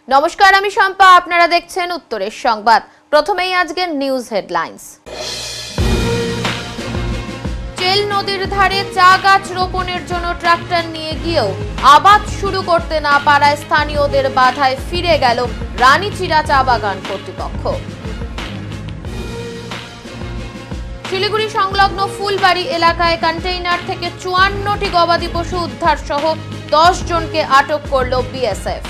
নমস্কার, আমি শম্পা। আপনারা দেখছেন উত্তরের সংবাদ। প্রথমেই আজকের নিউজ হেডলাইন্স। চেল নদীর ধারে চা গাছ রোপণের জন্য ট্রাক্টর নিয়ে গিয়েও আবাদ শুরু করতে না পারায় স্থানীয়দের বাধায় ফিরে গেল রানীচিরা চা বাগান কর্তৃপক্ষ। শিলিগুড়ি সংলগ্ন ফুলবাড়ি এলাকায় কন্টেইনার থেকে ৫৪টি গবাদি পশু উদ্ধার সহ ১০ জনকে আটক করল বিএসএফ।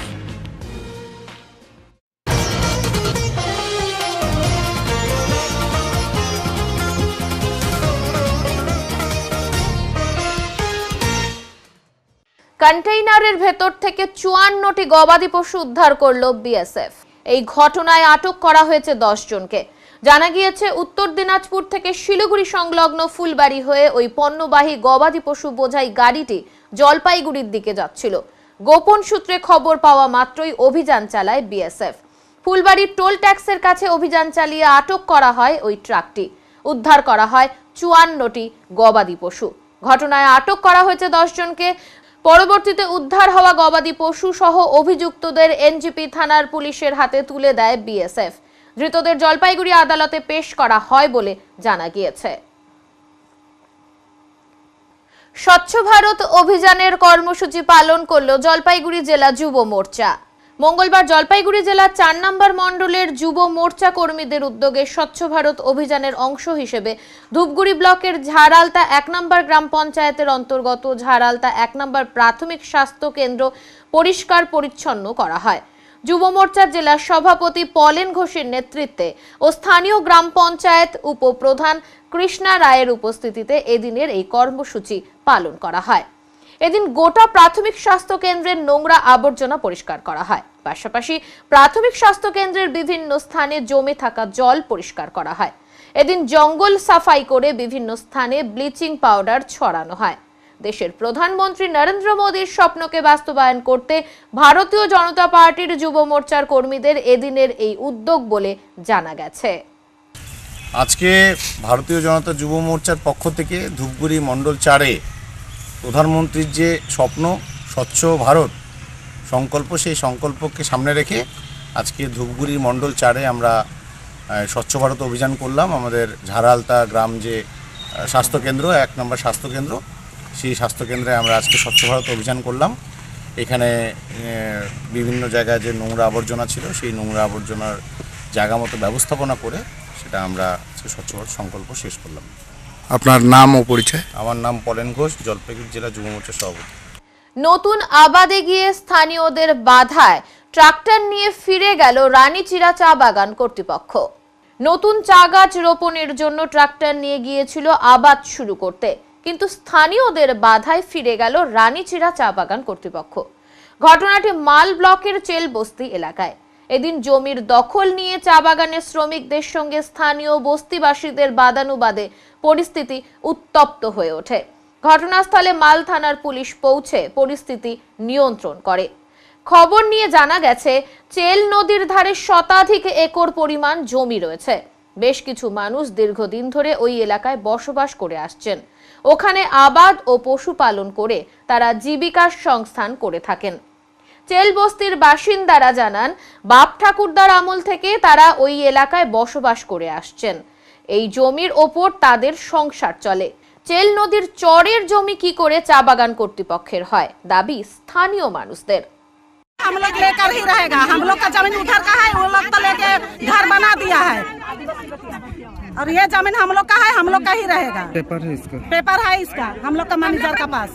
কন্টেইনারের ভেতর থেকে ৫৪টি গবাদি পশু উদ্ধার করল বিএসএফ। এই ঘটনায় আটক করা হয়েছে ১০ জনকে। জানা গিয়েছে, উত্তর দিনাজপুর থেকে শিলিগুড়ি সংলগ্ন ফুলবাড়ি হয়ে ওই পণ্যবাহী গবাদি পশু বোঝাই গাড়িটি জলপাইগুড়ির দিকে যাচ্ছিল। গোপন সূত্রে খবর পাওয়া মাত্রই অভিযান চালায় বিএসএফ। ফুলবাড়ির টোল ট্যাক্সের কাছে অভিযান চালিয়ে আটক করা হয় ওই ট্রাকটি। উদ্ধার করা হয় ৫৪টি গবাদি পশু। ঘটনায় আটক করা হয়েছে ১০ জনকে। পরবর্তীতে উদ্ধার হওয়া গবাদি পশু সহ অভিযুক্তদের এনজিপি থানার পুলিশের হাতে তুলে দেয় বিএসএফ। ধৃতদের জলপাইগুড়ি আদালতে পেশ করা হয় বলে জানা গিয়েছে। স্বচ্ছ ভারত অভিযানের কর্মসূচি পালন করল জলপাইগুড়ি জেলা যুব মোর্চা। মঙ্গলবার জলপাইগুড়ি জেলার ৪ নম্বর মণ্ডলের যুব মোর্চা কর্মীদের উদ্যোগে স্বচ্ছ ভারত অভিযানের অংশ হিসেবে ধূপগুড়ি ব্লকের ঝাড়ালতা ১ নম্বর গ্রাম পঞ্চায়েতের অন্তর্গত ঝাড়ালতা ১ নম্বর প্রাথমিক স্বাস্থ্য কেন্দ্র পরিষ্কার পরিচ্ছন্ন করা হয়। যুব মোর্চার জেলা সভাপতি পলেন ঘোষের নেতৃত্বে ও স্থানীয় গ্রাম পঞ্চায়েত উপপ্রধান কৃষ্ণা রায়ের উপস্থিতিতে এদিনের এই কর্মসূচি পালন করা হয়। এদিন গোটা প্রাথমিক স্বাস্থ্য কেন্দ্রের নোংরা আবর্জনা পরিষ্কার করা হয়। পাশাপাশি প্রাথমিক স্বাস্থ্য কেন্দ্রের বিভিন্ন স্থানে জমে থাকা জল পরিষ্কার করা হয়। এদিন জঙ্গল সাফাই করে বিভিন্ন স্থানে ব্লিচিং পাউডার ছড়ানো হয়। দেশের প্রধানমন্ত্রী নরেন্দ্র মোদীর স্বপ্নকে বাস্তবায়ন করতে ভারতীয় জনতা পার্টির যুব মোর্চার কর্মীদের এদিনের এই উদ্যোগ বলে জানা গেছে। আজকে ভারতীয় জনতা যুব মোর্চার পক্ষ থেকে ধূপগুড়ি মণ্ডল ৪-এ প্রধানমন্ত্রীর যে স্বপ্ন স্বচ্ছ ভারত সংকল্প, সেই সংকল্পকে সামনে রেখে আজকে ধূপগুড়ি মণ্ডল ৪-এ আমরা স্বচ্ছ ভারত অভিযান করলাম। আমাদের ঝাড়ালতা গ্রাম যে স্বাস্থ্যকেন্দ্র ১ নম্বর স্বাস্থ্যকেন্দ্র, সেই স্বাস্থ্যকেন্দ্রে আমরা আজকে স্বচ্ছ ভারত অভিযান করলাম। এখানে বিভিন্ন জায়গায় যে নোংরা আবর্জনা ছিল, সেই নোংরা আবর্জনার জায়গা মতো ব্যবস্থাপনা করে সেটা আমরা স্বচ্ছ ভারত সংকল্প শেষ করলাম। আপনার নাম ও পরিচয়? আমার নাম পলেন ঘোষ, জলপাইগুড়ি জেলা যুব মোর্চার সভাপতি। নতুন আবাদে গিয়ে স্থানীয়দের বাধায় ট্রাক্টর নিয়ে ফিরে গেল রানীচিরা চা বাগান কর্তৃপক্ষ। নতুন চা গাছ রোপণের জন্য ট্রাক্টর নিয়ে গিয়েছিল আবাদ শুরু করতে, কিন্তু স্থানীয়দের বাধায় ফিরে গেল রানীচিরা চা বাগান কর্তৃপক্ষ। ঘটনাটি মাল ব্লকের চেল বস্তি এলাকায়। এদিন জমির দখল নিয়ে চা বাগানের শ্রমিকদের সঙ্গে স্থানীয় বস্তিবাসীদের বাদানুবাদে পরিস্থিতি উত্তপ্ত হয়ে ওঠে। ঘটনাস্থলে মাল থানার পুলিশ পৌঁছে পরিস্থিতি নিয়ন্ত্রণ করে। খবর নিয়ে জানা গেছে, চেল নদীর ধারে শতাধিক একর পরিমাণ জমি রয়েছে। বেশ কিছু মানুষ দীর্ঘদিন ধরে ওই এলাকায় বসবাস করে আসছেন। ওখানে আবাদ ও পশুপালন করে তারা জীবিকার সংস্থান করে থাকেন। চেল বস্তির বাসিন্দারা জানান, বাপ ঠাকুরদার আমল থেকে তারা ওই এলাকায় বসবাস করে আসছেন। এই জমির ওপর তাদের সংসার চলে। চেল নদীর চরের জমি কি করে চা বাগান কর্তৃপক্ষের হয়, দাবি স্থানীয় মানুষদের। हम लोग लेकर ही रहेगा, हम लोग का जमीन उधर का है, वो लोग तो लेके घर बना दिया है और ये जमीन हम लोग का है, हम लोग का ही रहेगा। पेपर है इसका हम लोग का मैनेजर का पास।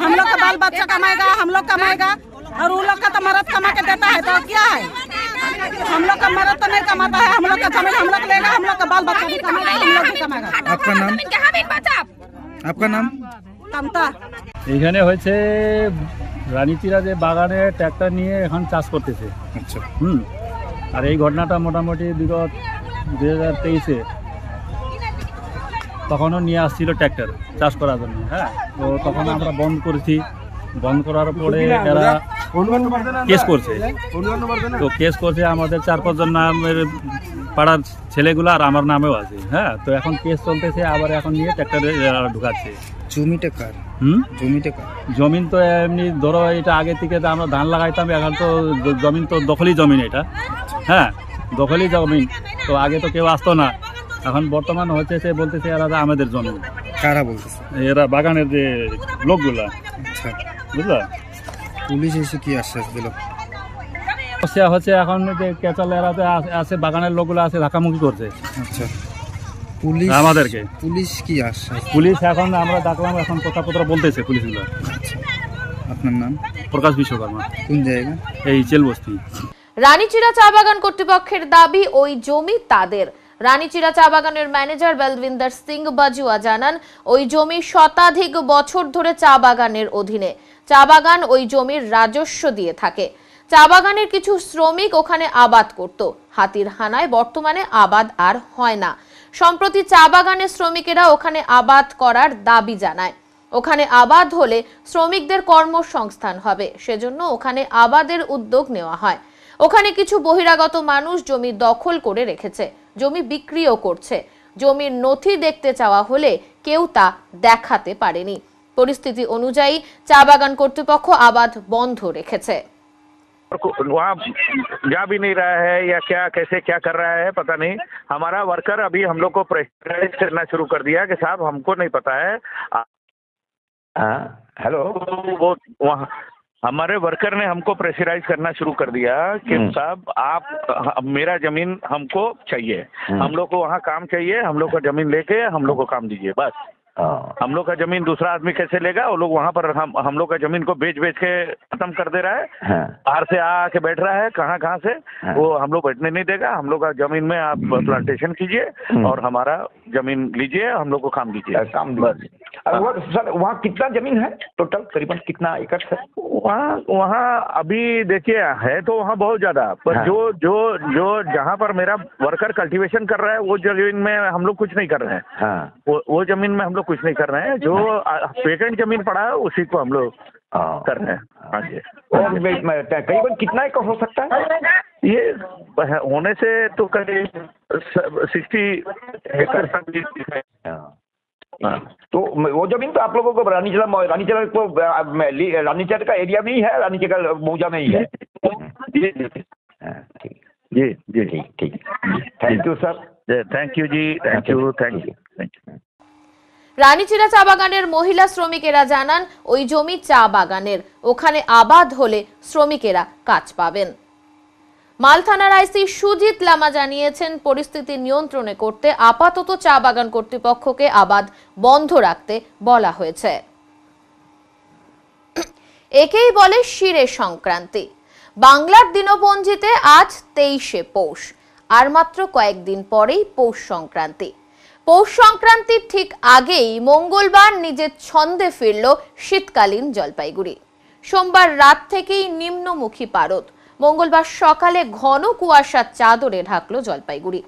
हम लोग का बाल बच्चा कमाएगा, हम लोग कमाएगा और वो लोग का तो मर्द कमा के देता है, तो क्या है? हम लोग का मर्द तो नहीं कमाता है। हम लोग का जमीन हम लोग लेगा, हम लोग का बाल बच्चा भी कमाएगा, हम लोग भी कमाएगा। आपका नाम? आपका नाम? तमता। এখানে হয়েছে রানীচিরা যে বাগানে ট্র্যাক্টর নিয়ে এখন চাষ করতেছে। আচ্ছা। আর এই ঘটনাটা মোটামুটি বিগত 2023-এ তখনও নিয়ে আসছিল ট্র্যাক্টর চাষ করার জন্য। হ্যাঁ, তো তখন আমরা বন্ধ করেছি। বন্ধ করার পরে এরা কেস করছে। তো কেস করছে আমাদের 4-5 জন নামের পাড়ার ছেলেগুলো আর আমার নামেও আছে। হ্যাঁ, তো এখন কেস চলতেছে, আবার এখন নিয়ে ট্র্যাক্টরে ঢুকাচ্ছে। জমিটা কার? জমিটা কার? জমিন তো এমনি ধরো এটা আগে থেকে তো আমরা ধান লাগাইতাম, এখন তো জমিন তো দখলি জমিন এটা, হ্যাঁ দখলি জমিন। তো আগে তো কেউ আসতো না, এখন বর্তমান হচ্ছে সে বলতেছে এরা আমাদের জমি। কারা বলতেছে? এরা বাগানের যে লোকগুলা। আচ্ছা, বুঝলা? পুলিশ এসে কি আশ্বাস দিল? সমস্যা হচ্ছে এখন যে কেচাল এরাতে আছে, বাগানের লোকগুলো আছে ধাক্কামুখি করছে। আচ্ছা, পুলিশ আমাদেরকে। পুলিশ কি আশ্বাস? পুলিশ এখন আমরা ডাকলাম, এখন কথাপত্র বলতেছে পুলিশগুলো। আচ্ছা, আপনার নাম? প্রকাশ বিশ্বকর্মা। কোন জায়গা? এই চেলবস্তি। রানীচিরা চা বাগান কর্তৃপক্ষের দাবি ওই জমি তাদের। রানীচিরা চা বাগানের ম্যানেজার বলবিন্দর সিং বাজুয়া জানান, ওই জমি শতাধিক বছর ধরে চা বাগানের অধীনে। চা বাগান ওই জমির রাজস্ব দিয়ে থাকে। চা বাগানের কিছু শ্রমিক ওখানে আবাদ করত। হাতির হানায় বর্তমানে আবাদ আর হয় না। সম্প্রতি চা বাগানের শ্রমিকেরা ওখানে আবাদ করার দাবি জানায়। ওখানে আবাদ হলে শ্রমিকদের কর্মসংস্থান হবে, সেজন্য ওখানে আবাদের উদ্যোগ নেওয়া হয়। ওখানে কিছু বহিরাগত মানুষ জমি দখল করে রেখেছে, জমি বিক্রিও করছে। জমির নথি দেখতে চাওয়া হলে কেউ তা দেখাতে পারেনি। পরিস্থিতি অনুযায়ী চা বাগান কর্তৃপক্ষ আবাদ বন্ধ রেখেছে। वहाँ जा भी नहीं रहा है या क्या कैसे क्या कर रहा है पता नहीं। हमारा वर्कर अभी हम लोग को प्रेशराइज करना शुरू कर दिया कि साहब हमको नहीं पता है। हेलो, वो वहाँ हमारे वर्कर ने हमको प्रेशराइज करना शुरू कर दिया कि साहब आप मेरा जमीन हमको चाहिए, हम लोग को वहाँ काम चाहिए, हम लोग का जमीन लेके हम लोग को काम दीजिए बस। हम लोग का जमीन दूसरा आदमी कैसे लेगा? वो लोग वहाँ पर हम लोग का जमीन को बेच के खत्म कर दे रहा है। बाहर से आके बैठ रहा है, कहाँ से वो हम लोग बैठने नहीं देगा। हम लोग का जमीन में आप प्लांटेशन कीजिए और हमारा जमीन लीजिए, हम लोग को काम दीजिए, काम बस। सर वहाँ कितना जमीन है टोटल, करीबन कितना एकड़ है? वहाँ अभी देखिए है तो वहाँ बहुत ज्यादा, पर जो जहाँ पर मेरा वर्कर कल्टीवेशन कर रहा है वो जमीन में हम लोग कुछ नहीं कर रहे हैं। वो जमीन में हम लोग कुछ नहीं कर रहे हैं। जो वेकेंट जमीन पड़ा है उसी को हम लोग कर रहे हैं। हाँ जी। करीबन कितना एकड़ हो सकता है? ये होने से तो करीब 60 एकड़ तक। तो वो जमीन तो आप लोगों को रानीचला को रानीचल का एरिया में ही है, रानीचल मौजा में ही है। जी जी ठीक। Thank you sir. Thank you जी, थैंक यू। রানীচিরা চা বাগানের মহিলা শ্রমিকেরা জানান, ওই জমি চা বাগানের, ওখানে আবাদ হলে শ্রমিকেরা কাজ পাবেন। মাল থানার আইসি সুজিত লামা জানিয়েছেন, পরিস্থিতি নিয়ন্ত্রণে করতে আপাতত চা বাগান কর্তৃপক্ষকে আবাদ বন্ধ রাখতে বলা হয়েছে। একেই বলে শিরে সংক্রান্তি। বাংলার দিনপঞ্জিতে আজ 23শে পৌষ, আর মাত্র কয়েকদিন পরেই পৌষ সংক্রান্তি। পৌষ সংক্রান্তির ঠিক আগেই মঙ্গলবার নিজের ছন্দে ফিরল শীতকালীন জলপাইগুড়ি। সোমবার রাত থেকেই নিম্নমুখী পারদ, মঙ্গলবার সকালে ঘন কুয়াশার চাদরে ঢাকলো জলপাইগুড়ি।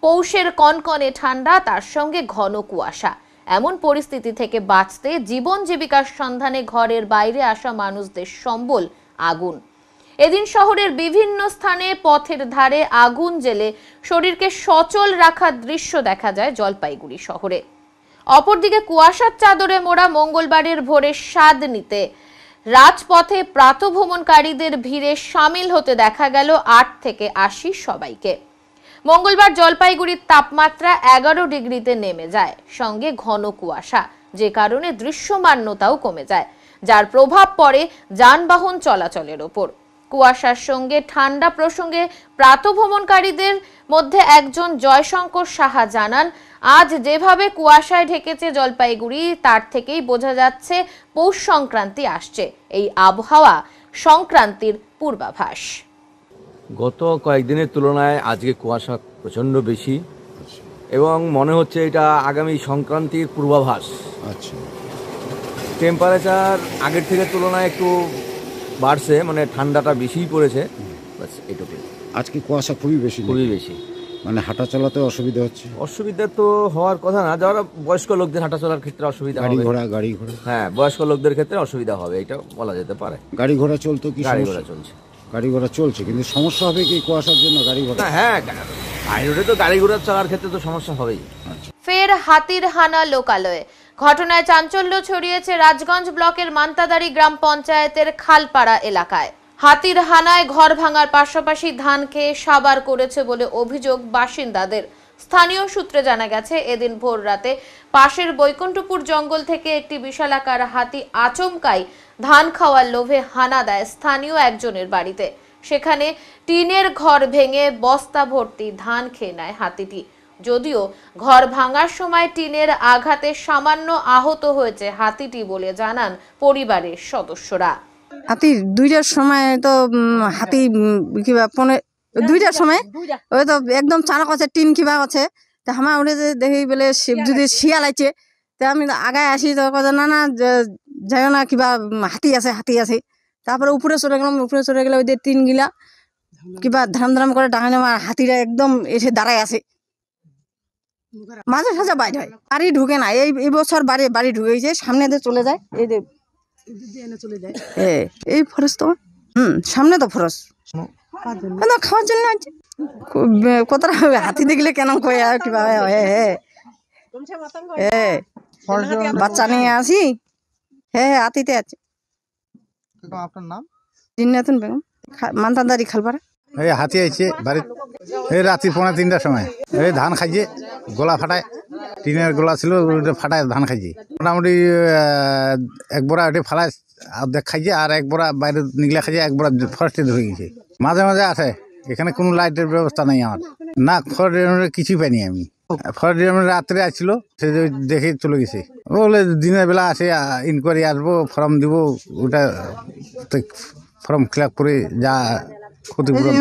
পৌষের কনকনে ঠান্ডা, তার সঙ্গে ঘন কুয়াশা। এমন পরিস্থিতি থেকে বাঁচতে জীবন জীবিকার সন্ধানে ঘরের বাইরে আসা মানুষদের সম্বল আগুন। এদিন শহরের বিভিন্ন স্থানে পথের ধারে আগুন জ্বেলে শরীরকে সচল রাখার দৃশ্য দেখা যায় জলপাইগুড়ি শহরে। অপরদিকে কুয়াশার চাদরে মোড়া মঙ্গলবারের ভোরে স্বাদ নিতে রাজপথে প্রাতঃভ্রমণকারীদের ভিড়ে সামিল হতে দেখা গেল 8 থেকে 80 সবাইকে। মঙ্গলবার জলপাইগুড়ির তাপমাত্রা 11 ডিগ্রিতে নেমে যায়, সঙ্গে ঘন কুয়াশা, যে কারণে দৃশ্যমানতাও কমে যায়, যার প্রভাব পড়ে যানবাহন চলাচলের ওপর। কুয়াশার সঙ্গে ঠান্ডা প্রসঙ্গে প্রাতঃভ্রমণকারীদের মধ্যে একজন জয়শঙ্কর সাহা জানান, আজ যেভাবে কুয়াশায় ঢেকেছে জলপাইগুড়ি, তার থেকেই বোঝা যাচ্ছে পৌষ সংক্রান্তি আসছে। এই আবহাওয়া সংক্রান্তির পূর্বাভাস। গত কয়েকদিনের তুলনায় আজকে কুয়াশা প্রচণ্ড বেশি এবং মনে হচ্ছে এটা আগামী সংক্রান্তির পূর্বাভাস। আচ্ছা, টেম্পারেচার আগের থেকে তুলনায় একটু বাড়ছে, মানে ঠান্ডাটা বেশিই পড়েছে, বাস এটুকুই। আজকে কুয়াশা খুবই বেশি, মানে হাঁটা চলাতে অসুবিধা হচ্ছে। অসুবিধা তো হওয়ার কথা না, যারা বয়স্ক লোকদের হাঁটা চলার ক্ষেত্রে অসুবিধা, গাড়ি ঘোড়া হ্যাঁ বয়স্ক লোকদের ক্ষেত্রে অসুবিধা হবে, এটা বলা যেতে পারে। গাড়ি ঘোড়া চলতো কি? গাড়ি ঘোড়া চলছে, কিন্তু সমস্যা হবে কি কুয়াশার জন্য গাড়ি ঘোড়া? হ্যাঁ, হাই রোডে তো গাড়ি ঘোড়া চলার ক্ষেত্রে তো সমস্যা হবেই। ফের হাতির হানা লোকালয়ে। ঘটনায় চাঞ্চল্য ছড়িয়েছে রাজগঞ্জ ব্লকের মান্তাদারি গ্রাম পঞ্চায়েতের খালপাড়া এলাকায়। হাতির হানায় ঘর ভাঙার পাশাপাশি ধান খেয়ে সাবার করেছে বলে অভিযোগ বাসিন্দাদের। স্থানীয় সূত্রে জানা গেছে, এদিন ভোর রাতে পাশের বৈকুণ্ঠপুর জঙ্গল থেকে একটি বিশালাকার হাতি আচমকাই ধান খাওয়ার লোভে হানা দেয় স্থানীয় একজনের বাড়িতে। সেখানে টিনের ঘর ভেঙে বস্তা ভর্তি ধান খেয়ে নেয় হাতিটি। যদিও ঘর ভাঙার সময় টিনের আঘাতে সামান্য আহত হয়েছে হাতিটি বলে জানান পরিবারের সদস্যরা। হাতি 2টার সময় তো হাতি কিবা 2টার সময় ওই তো একদম চানক আছে, টিন কিবা আছে। তো আমার উঠে দেখি বলে যদি শিয়াল আছে, তো আমি আগায় আসি, তো কথা না না যাই না, কিবা হাতি আছে। তারপরে উপরে চলে গেলে ওই টিন গিলা কিবা ধারাম করে ডাঙানো, হাতিরা একদম এসে দাঁড়ায় আছে, মাঝে সাঝে বাইর হয়, বাড়ি ঢুকে না। এই বছর বাড়ি ঢুকেছে, সামনে দিয়ে চলে যায়, এই ফরেস্ট তো সামনে তো ফরেস্ট খাওয়ার জন্য আছে। কতটা হাতি দেখলে কেন কয়ে কিবা বাচ্চা নিয়ে আসি। হাতিতে আছে। আপনার নাম? জিন্নাতুন বেগম, মান্তাদারি খালপাড়া। এই হাতি আইছে বাড়ি এই রাত্রি 2:45টার সময়। এই ধান খাইছে, গোলা ফাটায়, টিনের গোলা ছিল, ফাটায় ধান খাইছে। মোটামুটি এক বড়া ওটি ফালায় অর্ধেক খাইছে, আর এক বড়া বাইরে নিগলা খাইছে, এক বড়া ফরেস্টে ধরে গেছে। মাঝে মাঝে আসে, এখানে কোনো লাইটের ব্যবস্থা নেই আমার, না ফরেস্ট কিছুই পাইনি আমি। ফরেস্ট রাত্রে আসছিল, সে দেখে চলে গেছে। বলে দিনের বেলা আসে, ইনকোয়ারি আসবো, ফর্ম দিব, ওটা ফর্ম ফিল আপ করে যা ক্ষতিপূরণ।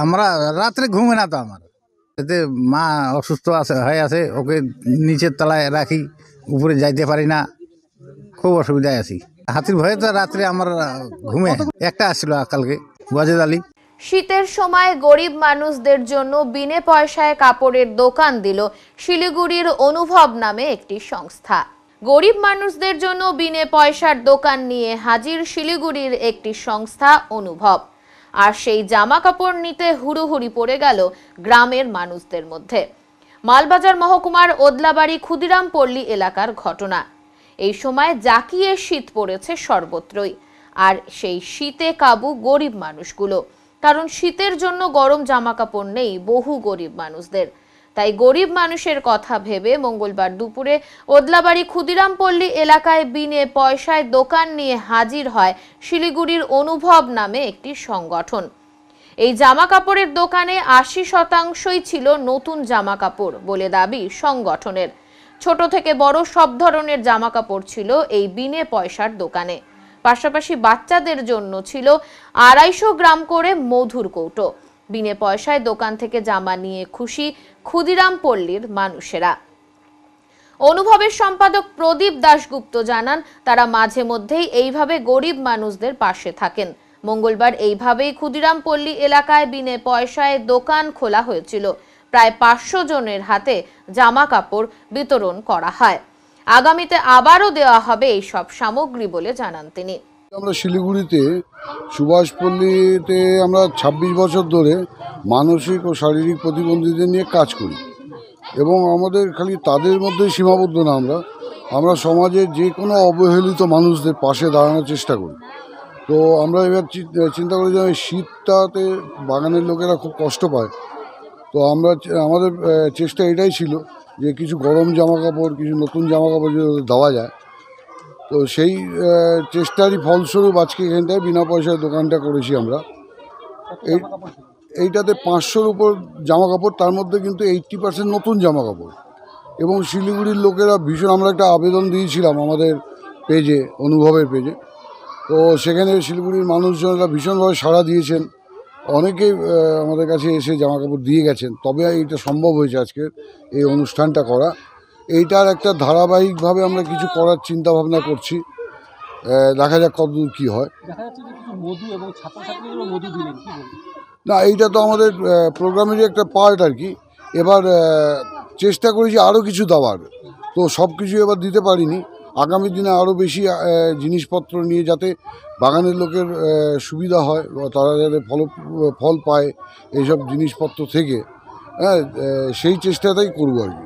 আমরা রাত্রে ঘুমে না তো আমার, এতে মা অসুস্থ হয়ে আছে, ওকে নিচের তলায় রাখি, উপরে যাইতে পারি না, খুব অসুবিধায় আছি। হাতির ভয়ে তো রাত্রে আমার ঘুমে একটা আসছিল কালকে, ওয়াজেদ আলী। শীতের সময় গরিব মানুষদের জন্য বিনে পয়সায় কাপড়ের দোকান দিল শিলিগুড়ির অনুভব নামে একটি সংস্থা। গরিব মানুষদের জন্য বিনে পয়সার দোকান নিয়ে হাজির শিলিগুড়ির একটি সংস্থা অনুভব। আর সেই জামা কাপড় নিতে হুড়োহুড়ি পড়ে গেল গ্রামের মানুষদের মধ্যে। মালবাজার মহকুমার ওদলাবাড়ি ক্ষুদিরাম পল্লী এলাকার ঘটনা। এই সময় জাকিয়ে শীত পড়েছে সর্বত্রই, আর সেই শীতে কাবু গরিব মানুষগুলো, কারণ শীতের জন্য গরম জামা কাপড় নেই বহু গরিব মানুষদের। তাই গরিব মানুষের কথা ভেবে মঙ্গলবার দুপুরে ওদলাবাড়ি ক্ষুদিরাম পল্লী এলাকায় বিনে পয়সায় দোকান নিয়ে হাজির হয় শিলিগুড়ির অনুভব নামে একটি সংগঠন। এই জামা কাপড়ের দোকানে 80% ছিল নতুন জামা কাপড় বলে দাবি সংগঠনের। ছোট থেকে বড় সব ধরনের জামা কাপড় ছিল এই বিনে পয়সার দোকানে। পাশাপাশি বাচ্চাদের জন্য ছিল 250 গ্রাম করে মধুর কৌটো। বিনে পয়সায় দোকান থেকে জামা নিয়ে খুশি ক্ষুদিরাম পল্লীর মানুষেরা। অনুভবের সম্পাদক প্রদীপ দাশগুপ্ত জানান, তারা মাঝে মধ্যেই এইভাবে গরিব মানুষদের পাশে থাকেন। মঙ্গলবার এইভাবেই ক্ষুদিরাম পল্লী এলাকায় বিনে পয়সায় দোকান খোলা হয়েছিল। প্রায় 500 জনের হাতে জামা কাপড় বিতরণ করা হয়। আগামীতে আবারও দেওয়া হবে এই সব সামগ্রী বলে জানান তিনি। আমরা শিলিগুড়িতে সুভাষপল্লীতে আমরা 26 বছর ধরে মানসিক ও শারীরিক প্রতিবন্ধীদের নিয়ে কাজ করি, এবং আমাদের খালি তাদের মধ্যেই সীমাবদ্ধ না, আমরা সমাজের যে কোনো অবহেলিত মানুষদের পাশে দাঁড়ানোর চেষ্টা করি। তো আমরা এবার চিন্তা করি যে শীতটাতে বাগানের লোকেরা খুব কষ্ট পায়, তো আমাদের চেষ্টা এটাই ছিল যে কিছু গরম জামা কাপড়, কিছু নতুন জামা কাপড় যদি দেওয়া যায়। তো সেই চেষ্টারই ফলস্বরূপ আজকে এখানটায় বিনা পয়সায় দোকানটা করেছি আমরা। এইটাতে 500-র উপর জামা কাপড়, তার মধ্যে কিন্তু 80% নতুন জামা কাপড়। এবং শিলিগুড়ির লোকেরা ভীষণ, আমরা একটা আবেদন দিয়েছিলাম আমাদের পেজে, অনুভবের পেজে, তো সেখানে শিলিগুড়ির মানুষজনেরা ভীষণভাবে সাড়া দিয়েছেন। অনেকেই আমাদের কাছে এসে জামা কাপড় দিয়ে গেছেন, তবে এইটা সম্ভব হয়েছে আজকের এই অনুষ্ঠানটা করা। এইটার একটা ধারাবাহিকভাবে আমরা কিছু করার চিন্তা ভাবনা করছি, দেখা যাক কতদূর কী হয়। না, এইটা তো আমাদের প্রোগ্রামেরই একটা পার্ট আর কি। এবার চেষ্টা করেছি আরও কিছু দেওয়ার, তো সব কিছু এবার দিতে পারিনি। আগামী দিনে আরও বেশি জিনিসপত্র নিয়ে যাতে বাগানের লোকের সুবিধা হয় বা তারা যাতে ফল পায় এইসব জিনিসপত্র থেকে, সেই চেষ্টাটাই করবো আর কি।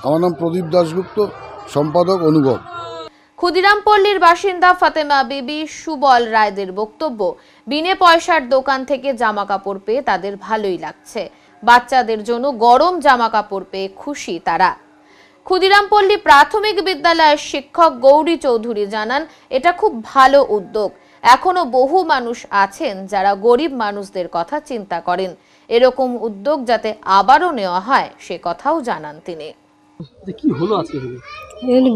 আমার নাম প্রদীপ দাশগুপ্ত, সম্পাদক অনুভব। ক্ষুদিরামপল্লীর বাসিন্দা ফাতেমা বিবি সুবল রায়দের বক্তব্য, বিনে পয়সার দোকান থেকে জামা কাপড় পেয়ে তাদের ভালোই লাগছে। বাচ্চাদের জন্য গরম জামা কাপড় পেয়ে খুশি তারা। ক্ষুদিরামপল্লী প্রাথমিক বিদ্যালয়ের শিক্ষক গৌরী চৌধুরী জানান, এটা খুব ভালো উদ্যোগ। এখনো বহু মানুষ আছেন যারা গরিব মানুষদের কথা চিন্তা করেন। এরকম উদ্যোগ যাতে আবারও নেওয়া হয় সে কথাও জানান তিনি। কি হলো আজকে?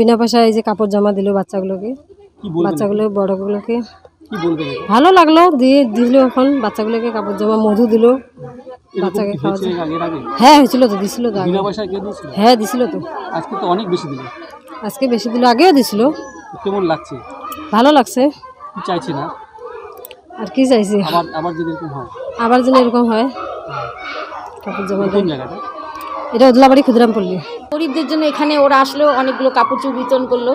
বিনা পয়সায় এই যে কাপড় জামা দিল বাচ্চাগুলোকে, বাচ্চাগুলো বড়গুলোকে। কি বলবেন? ভালো লাগলো, দিয়ে দিল। এখন বাচ্চাগুলোকে কাপড় জামা মধু দিল বাচ্চাকে খাওয়া। হ্যাঁ হয়েছিল তো, দিছিল তো। বিনা পয়সায় কে দিয়েছিল? হ্যাঁ দিছিল তো। আজকে তো অনেক বেশি দিল। আজকে বেশি দিল, আগেও দিছিল। কেমন লাগছে? ভালো লাগছে। কি চাইছি না আর কি চাইছি, আবার যদি এরকম হয়, আবার যেন এরকম হয় কাপড় জামা। কোন জায়গাটা? এটা উদলাবাড়ি ক্ষুদিরামপল্লী। গরিবদের জন্য এখানে ওরা আসলো, অনেকগুলো কাপড় চোপড় বিতরণ করলো।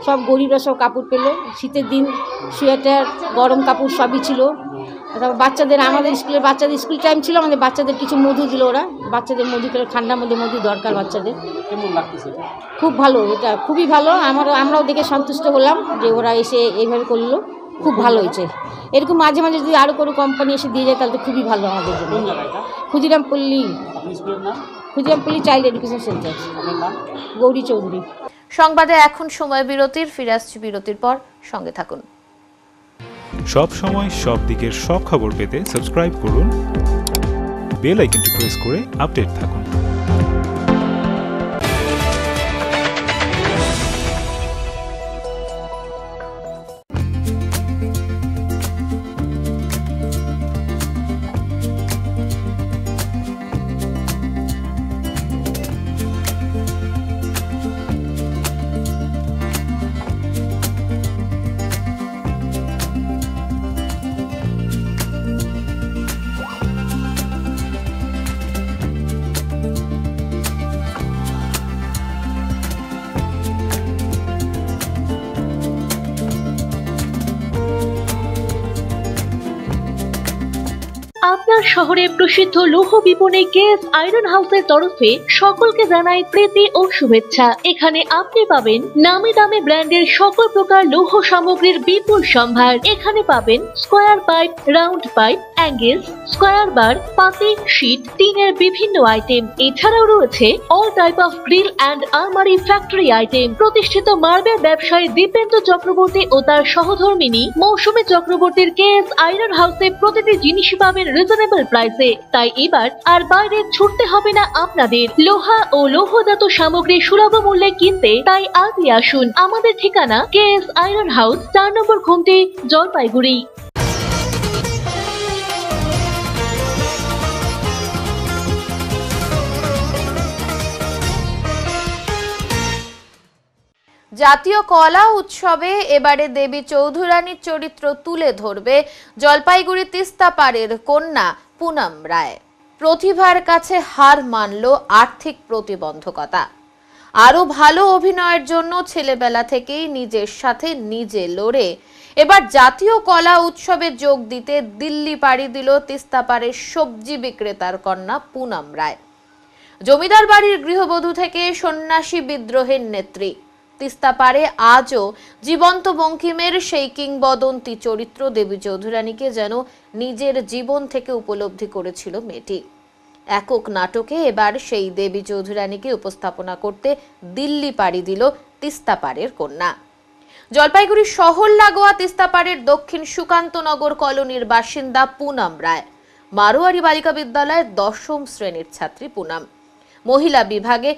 সব গরিবরা সব কাপড় পেলো। শীতের দিন সোয়েটার, গরম কাপড় সবই ছিল। তারপর বাচ্চাদের, আমাদের স্কুলের বাচ্চাদের স্কুল টাইম ছিল, আমাদের বাচ্চাদের কিছু মধু দিল ওরা। বাচ্চাদের মধু করে, ঠান্ডার মধ্যে মধু দরকার বাচ্চাদের। কেমন লাগতেছে? খুব ভালো, এটা খুবই ভালো। আমরাও দেখে সন্তুষ্ট হলাম যে ওরা এসে এইভাবে করলো, খুব ভালো হয়েছে। এরকম মাঝে মাঝে যদি আরও কোনো কোম্পানি এসে দিয়ে যায় তাহলে তো খুবই ভালো আমাদের জন্য। Khudirampalli, Khudirampalli child education centre. Gouri Chowdhury. সংবাদে এখন সময় বিরতির, ফিরে আসছি বিরতির পর, সঙ্গে থাকুন। সব সময় সব দিকের সব খবর পেতে সাবস্ক্রাইব করুন, বেল আইকনটি প্রেস করে আপডেট থাকুন। আপনার শহরে প্রসিদ্ধ লৌহ বিপণী কেএস আয়রন হাউসের তরফে সকলকে জানাই প্রীতি ও শুভেচ্ছা। এখানে আপনি পাবেন নামি দামি ব্র্যান্ডের সকল প্রকার লৌহ সামগ্রীর বিপুল সম্ভার। এখানে পাবেন square pipe, round pipe, angles, square bar, পাতি, শীট, টিনের বিভিন্ন আইটেম। এছাড়াও রয়েছে all type of grill and আলমারি ফ্যাক্টরি আইটেম। প্রতিষ্ঠিত মার্বেল ব্যবসায়ী দীপেন্দ্র চক্রবর্তী ও তার সহধর্মিনী মৌসুমী চক্রবর্তীর কেএস আয়রন হাউসে প্রতিটি জিনিসই পাবেন রিজনেবল প্রাইসে। তাই এবার আর বাইরে ছুটতে হবে না আপনাদের। লোহা ও লৌহজাত সামগ্রী সুলভ মূল্যে কিনতে তাই আজই আসুন। আমাদের ঠিকানা কেএস আয়রন হাউস, 4 নম্বর ঘুমটি, জলপাইগুড়ি। জাতীয় কলা উৎসবে এবারে দেবী চৌধুরানীর চরিত্র তুলে ধরবে জলপাইগুড়ি তিস্তাপাড়ের কন্যা পুনম রায়। প্রতিভার কাছে হার মানল আর্থিক প্রতিবন্ধকতা। আরো ভালো অভিনয়ের জন্য ছেলেবেলা থেকেই নিজের সাথে নিজে লড়ে এবার জাতীয় কলা উৎসবে যোগ দিতে দিল্লি পাড়ি দিল তিস্তাপাড়ের সবজি বিক্রেতার কন্যা পুনম রায়। জমিদার বাড়ির গৃহবধূ থেকে সন্ন্যাসী বিদ্রোহের নেত্রী। তিস্তাপাড়ে আজও জীবন্ত বঙ্কিমের সেই কিংবদন্তি চরিত্র দেবী চৌধুরানীকে যেন নিজের জীবন থেকে উপলব্ধি করেছিল মেয়েটি। একক নাটকে এবার সেই দেবী চৌধুরানীকে উপস্থাপনা করতে দিল্লি পাড়ি দিল তিস্তাপাড়ের কন্যা। জলপাইগুড়ি শহর লাগোয়া তিস্তাপাড়ের দক্ষিণ সুকান্তনগর কলোনির বাসিন্দা পুনম রায়। মারোয়ারি বালিকা বিদ্যালয়ের 10ম শ্রেণীর ছাত্রী পুনম। মহিলা বিভাগে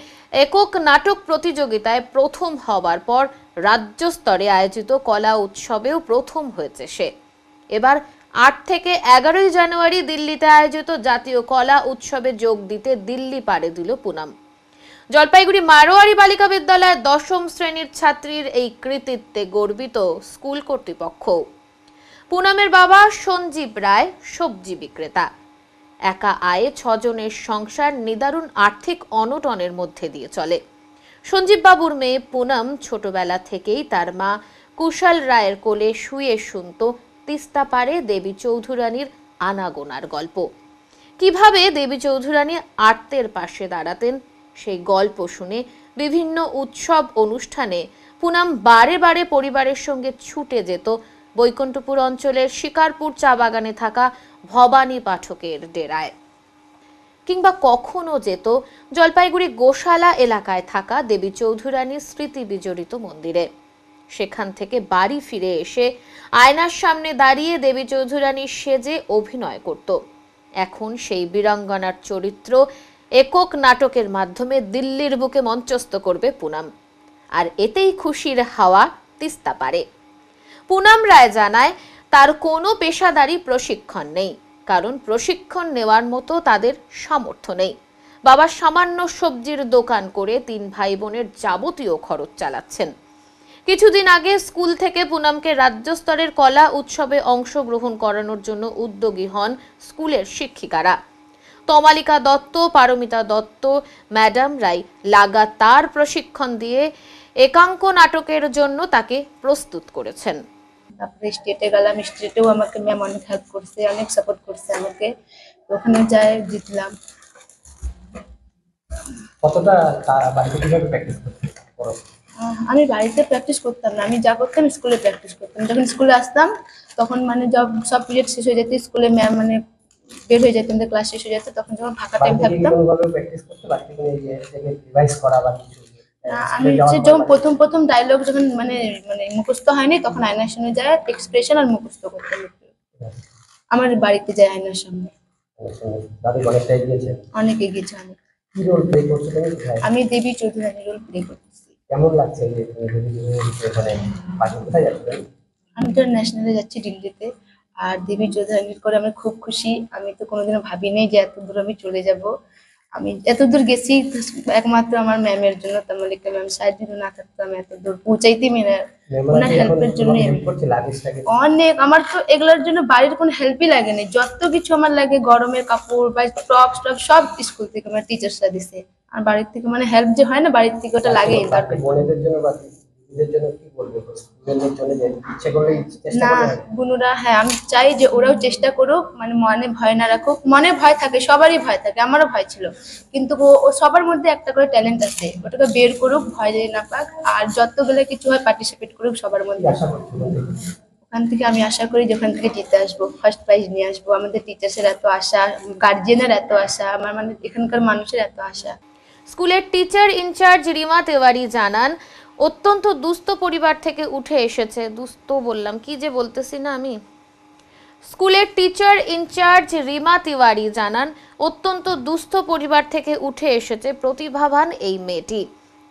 একক নাটক প্রতিযোগিতায় প্রথম হবার পর রাজ্য স্তরে আয়োজিত কলা উৎসবেও প্রথম হয়েছে সে। এবার 8 থেকে 11 জানুয়ারি দিল্লিতে আয়োজিত জাতীয় কলা উৎসবে যোগ দিতে দিল্লি পাড়ি দিল পুনম। জলপাইগুড়ি মারোয়ারি বালিকা বিদ্যালয়ের 10ম শ্রেণীর ছাত্রীর এই কৃতিত্বে গর্বিত স্কুল কর্তৃপক্ষ। পুনমের বাবা সঞ্জীব রায় সবজি বিক্রেতা। একা আয়ে 6 জনের সংসার নিদারুণ আর্থিক অনটনের মধ্যে দিয়ে চলে। সঞ্জীব বাবুর মেয়ে পুনম ছোটবেলা থেকেই তার মা কুশল রায়ের কোলে শুয়ে শুনত তিস্তাপাড়ে দেবী চৌধুরানীর আনাগোনার গল্প। কিভাবে দেবী চৌধুরানী আর্তের পাশে দাঁড়াতেন সেই গল্প শুনে বিভিন্ন উৎসব অনুষ্ঠানে পুনম বারে বারে পরিবারের সঙ্গে ছুটে যেত বৈকুণ্ঠপুর অঞ্চলের শিকারপুর চা বাগানে থাকা ভবানী পাঠকের ডেরায়, কিংবা কখনো যেত জলপাইগুড়ি গোশালা এলাকায় থাকা দেবী চৌধুরানীর স্মৃতি বিজড়িত মন্দিরে। সেখান থেকে বাড়ি ফিরে এসে আয়নার সামনে দাঁড়িয়ে দেবী চৌধুরানীর সেজে অভিনয় করত। এখন সেই বীরাঙ্গনার চরিত্র একক নাটকের মাধ্যমে দিল্লির বুকে মঞ্চস্থ করবে পুনম, আর এতেই খুশির হাওয়া তিস্তা পারে। পুনম রায় জানায় তার কোনো পেশাদারি প্রশিক্ষণ নেই, কারণ প্রশিক্ষণ নেওয়ার মতো তাদের সামর্থ্য নেই। বাবা সামান্য সবজির দোকান করে 3 ভাই বোনের যাবতীয় খরচ চালাচ্ছেন। কিছুদিন আগে স্কুল থেকে পুনমকে রাজ্য স্তরের কলা উৎসবে অংশগ্রহণ করানোর জন্য উদ্যোগী হন স্কুলের শিক্ষিকারা। তমালিকা দত্ত, পারমিতা দত্ত ম্যাডাম রাই লাগাতার প্রশিক্ষণ দিয়ে একাঙ্ক নাটকের জন্য তাকে প্রস্তুত করেছেন। তারপরে স্টেটে গেলাম, স্টেটেও আমাকে ম্যাম অনেক হেল্প করছে, অনেক সাপোর্ট করছে আমাকে, ওখানে যাই জিতলাম। কতটা বাড়িতে কিভাবে প্র্যাকটিস করো? আমি বাড়িতে প্র্যাকটিস করতাম না, আমি যা করতাম স্কুলে প্র্যাকটিস করতাম। যখন স্কুলে আসতাম তখন মানে সব পিরিয়ড শেষ হয়ে যেত, স্কুলে ম্যাম মানে বের হয়ে যেতাম, ক্লাস শেষ হয়ে যেত, তখন যখন ফাঁকা টাইম থাকতাম আমি যখন প্রথম ডায়লগ যখন মানে মুখস্থ হয়নি তখন আয়নার সামনে যায় এক্সপ্রেশন আর মুখস্থ করতাম। আমার বাড়িতে যায় আয়নার সামনে। অনেক এগিয়েছে। আমি দেবী চৌধুরানী রোল প্লে করতেছি। কেমন লাগছে? আমি তো ন্যাশনালে যাচ্ছি দিল্লিতে, আর দেবী চৌধুরানীর করে আমি খুব খুশি। আমি তো কোনোদিনও ভাবিনি যে এত দূর আমি চলে যাব। আমি এত দূর গেছি একমাত্র আমার ম্যামের জন্য, তমালিকা ম্যাম সাহেব যদি না থাকতো আমি এত দূর পৌঁছাইতেই ওনার হেল্পের জন্য। অনেক আমার তো এগুলোর জন্য বাড়ির কোনো হেল্পই লাগেনি, যত কিছু আমার লাগে গরমের কাপড় বা টপ সব স্কুল থেকে আমার টিচার্সরা দিছে। আর বাড়ির থেকে মানে হেল্প যে হয় না, বাড়ির থেকে ওটা লাগে। না বুনুরা, হ্যাঁ আমি চাই যে ওরাও চেষ্টা করুক, মানে মনে ভয় না রাখুক। মনে ভয় থাকে, সবারই ভয় থাকে, আমারও ভয় ছিল, কিন্তু ও সবার মধ্যে একটা করে ট্যালেন্ট আছে, ওটাকে বের করুক, ভয় যদি না পাক। আর যতগুলো কিছু হয় পার্টিসিপেট করুক সবার মধ্যে। ওখান থেকে আমি আশা করি যে ওখান থেকে জিতে আসবো, ফার্স্ট প্রাইজ নিয়ে আসবো। আমাদের টিচার্সের এত আশা, গার্জিয়ানের এত আশা, আমার মানে এখানকার মানুষের এত আশা। স্কুলের টিচার ইনচার্জ রিমা তেওয়ারি জানান, অত্যন্ত দুস্থ পরিবার থেকে উঠে এসেছে। দুস্থ বললাম, কি যে বলতেছি না আমি। স্কুলের টিচার ইনচার্জ রিমা তেওয়ারি জানান, অত্যন্ত দুস্থ পরিবার থেকে উঠে এসেছে প্রতিভাবান এই মেয়েটি।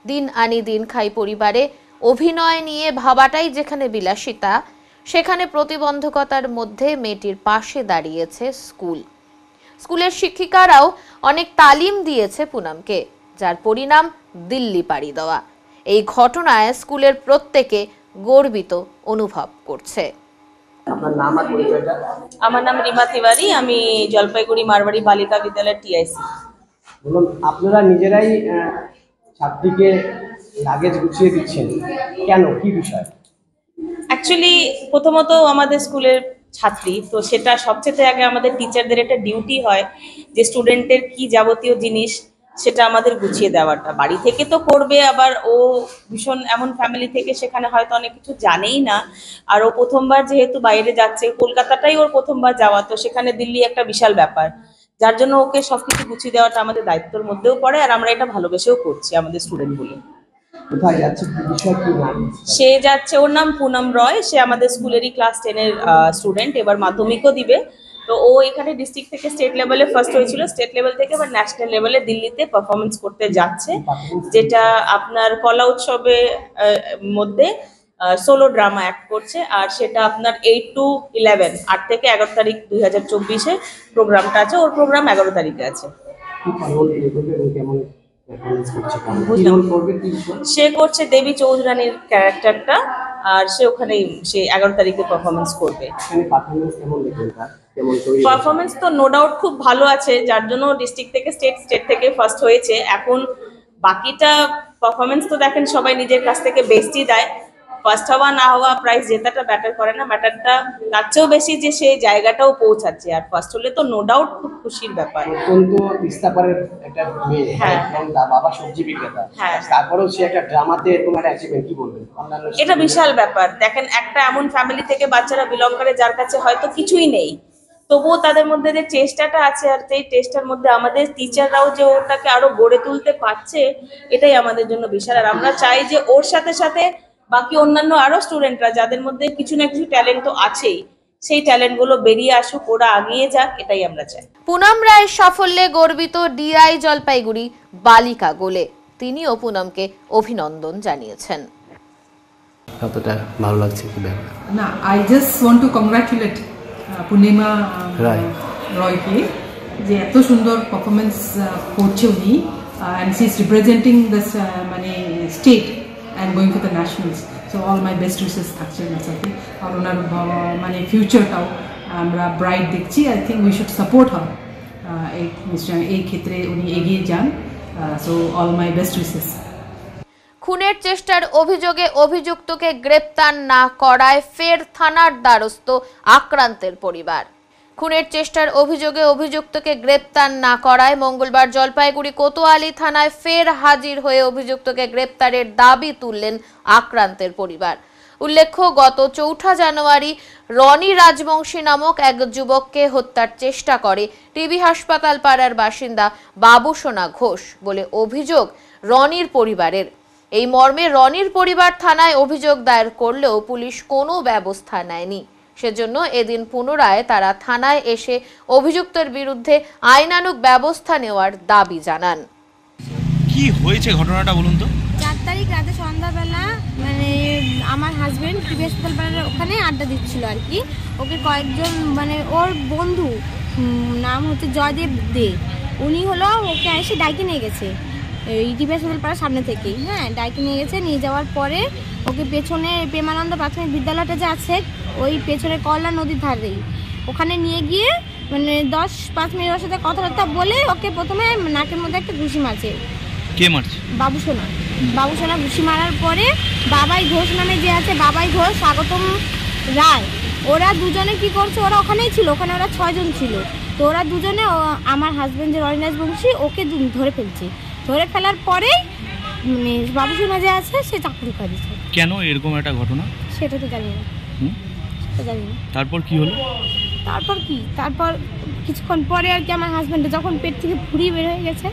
দিন আনি দিন খাই পরিবারে অভিনয় নিয়ে ভাবাটাই যেখানে বিলাসিতা, সেখানে প্রতিবন্ধকতার মধ্যে মেয়েটির পাশে দাঁড়িয়েছে স্কুল। স্কুলের শিক্ষিকারাও অনেক তালিম দিয়েছে পুনমকে, যার পরিণাম দিল্লি পাড়ি দেওয়া। এই ঘটনায় স্কুলের প্রত্যেকে গর্বিত অনুভব করছে। আমার নাম রিমা তিওয়ারি, আমি জলপাইগুড়ি মারবাড়ি বালিকা বিদ্যালয়ের টিআইসি। বলুন, আপনারা নিজেরাই ছাত্রীকে লাগেজ গুছিয়ে দিচ্ছেন কেন, কি বিষয়? অ্যাকচুয়ালি প্রথমত আমাদের স্কুলের ছাত্রী, তো সেটা সবচেয়ে আগে আমাদের টিচারদের একটা ডিউটি হয় যে স্টুডেন্টের কি যাবতীয় জিনিস সেটা আমাদের গুছিয়ে দেওয়াটা। বাড়ি থেকে তো করবে, আবার ও ভীষণ এমন ফ্যামিলি থেকে সেখানে হয়তো অনেক কিছু জানেই না। আর ও প্রথমবার যেহেতু বাইরে যাচ্ছে, কলকাতাটাই ওর প্রথমবার যাওয়া, তো সেখানে দিল্লি একটা বিশাল ব্যাপার, যার জন্য ওকে সবকিছু গুছিয়ে দেওয়াটা আমাদের দায়িত্বের মধ্যেও পড়ে, আর আমরা এটা ভালোবেসেও করছি আমাদের স্টুডেন্টগুলো। কোথায় যাচ্ছে, বিষয় কি নাম? সে যাচ্ছে, ওর নাম পুনম রয়, সে আমাদের স্কুলেরই ক্লাস 10-এর স্টুডেন্ট, এবার মাধ্যমিকও দিবে। তো ও এখানে ডিস্ট্রিক্ট থেকে স্টেট লেভেলে ফার্স্ট হয়েছিল, স্টেট লেভেল থেকে এবার ন্যাশনাল লেভেলে দিল্লিতে পারফরমেন্স করতে যাচ্ছে, যেটা আপনার কলা উৎসবে মধ্যে সোলো ড্রামা অ্যাক্ট করছে। আর সেটা আপনার 8 to 11 8 থেকে 11 তারিখ 2024-এ প্রোগ্রামটা আছে। ওর প্রোগ্রাম 11 তারিখে আছে। সে করছে দেবী চৌধুরানীর ক্যারেক্টারটা, আর সে ওখানে সে 11 তারিখে পারফরমেন্স করবে। পারফরমেন্স তো নো ডাউট খুব ভালো আছে, যার জন্য ডিস্ট্রিক্ট থেকে স্টেট থেকে ফার্স্ট হয়েছে। এখন বাকিটা পারফরমেন্স তো দেখেন সবাই নিজের কাছ থেকে বেস্টই দেয়, ফার্স্ট হওয়া না হওয়া প্রাইজ জেতাটা ম্যাটার করে না, ম্যাটারটা তার চেয়েও বেশি যে সেই জায়গাটাও পৌঁছাচ্ছে। আর ফার্স্ট হলে তো নো ডাউট খুব খুশির ব্যাপার। অত্যন্ত তিস্তাপাড়ের একটা মেয়ে, হ্যাঁ, এবং তার বাবা সবজি বিক্রেতা, হ্যাঁ, তারপরেও সে একটা ড্রামাতে এরকম একটা অ্যাচিভমেন্ট, কি বলবেন? এটা বিশাল ব্যাপার। দেখেন, একটা এমন ফ্যামিলি থেকে বাচ্চারা বিলং করে যার কাছে হয়তো কিছুই নেই, তবুও তাদের মধ্যে যে চেষ্টাটা আছে, আর সেই চেষ্টার মধ্যে আমাদের টিচাররাও যে ওটাকে আরো গড়ে তুলতে পারছে, এটাই আমাদের জন্য বিশাল। আর আমরা চাই যে ওর সাথে সাথে বাকি অন্যান্য আরো স্টুডেন্টরা যাদের মধ্যে কিছু না কিছু ট্যালেন্ট তো আছেই, সেই ট্যালেন্ট গুলো বেরিয়ে আসুক, ওরা আগিয়ে যাক, এটাই আমরা চাই। পুনম রায়ের সাফল্যে গর্বিত ডিআই জলপাইগুড়ি বালিকা গোলে, তিনিও পুনমকে অভিনন্দন জানিয়েছেন। কতটা ভালো লাগছে কি ব্যাপার না, I just want to congratulate Purnima রয়কে, যে এত সুন্দর পারফরমেন্স করছে উনি, and she is representing this মানে state and going for the nationals. So all my best wishes থাকছে ওনার সাথে। আর ওনার মানে ফিউচারটাও আমরা ব্রাইট দেখছি। I think we should support her, এই ক্ষেত্রে উনি এগিয়ে যান। So all my best wishes. খুনের চেষ্টার অভিযোগে অভিযুক্তকে গ্রেপ্তার না করায় ফের থানার দ্বারস্থ আক্রান্তের পরিবার। খুনের চেষ্টার অভিযোগে অভিযুক্তকে গ্রেপ্তার না করায় মঙ্গলবার জলপাইগুড়ি কোতোয়ালি থানায় ফের হাজির হয়ে অভিযুক্তকে গ্রেপ্তারের দাবি তুললেন আক্রান্তের পরিবার। উল্লেখ্য, গত 4 জানুয়ারি রনি রাজবংশী নামক এক যুবককে হত্যার চেষ্টা করে টিবি হাসপাতাল পাড়ার বাসিন্দা বাবুসোনা ঘোষ বলে অভিযোগ রনির পরিবারের। এই মর্মে রনির পরিবার থানায় অভিযোগ দায়ের করলেও পুলিশ কোনো ব্যবস্থা নেয়নি। সেজন্য এদিন পুনরায় তারা থানায় এসে অভিযুক্তের বিরুদ্ধে আইনানুগ ব্যবস্থা নেওয়ার দাবি জানান। কি হয়েছে ঘটনাটা বলুন তো? 4 তারিখ রাতে সন্ধ্যাবেলা মানে আমার হাজবেন্ড টিবি হাসপাতাল পাড়ার ওখানে আড্ডা দিচ্ছিল আর কি। ওকে কয়েকজন মানে ওর বন্ধু, নাম হচ্ছে জয়দেব দে, উনি হলো ওকে এসে ডাইকে নিয়ে গেছে টিবি হাসপাতাল পাড়ার সামনে থেকেই। হ্যাঁ, ডাইকে নিয়ে গেছে। নিয়ে যাওয়ার পরে ওকে পেছনে প্রেমানন্দ প্রাথমিক বিদ্যালয়টা যে আছে ওই পেছনে কল্লা নদীর ধারেই ওখানে নিয়ে গিয়ে মানে 10-5 মিনিট ওর সাথে কথাবার্তা বলে ওকে প্রথমে নাকের মধ্যে একটা ঘুষি মারছে। কে মারছে? বাবুসোনা। বাবুসোনা ঘুষি মারার পরে বাবাই ঘোষ নামে যে আছে, বাবাই ঘোষ, স্বাগতম রায়, ওরা দুজনে কি করছে, ওরা ওখানেই ছিল, ওখানে ওরা 6 জন ছিল। তো ওরা দুজনে আমার হাজবেন্ড যে রনিরাজ বংশী ওকে ধরে ফেলছে। ধরে ফেলার পরেই মানে বাবুসোনা যে আছে সে চাকরি করেছে। কেন এরকম একটা ঘটনা সেটা তো জানি না। জানি না। তারপর কি হলো? তারপর কিছুক্ষণ পরে আর কি আমার হাজবেন্ড যখন পেট থেকে ফুড়ি বের হয়ে গেছে।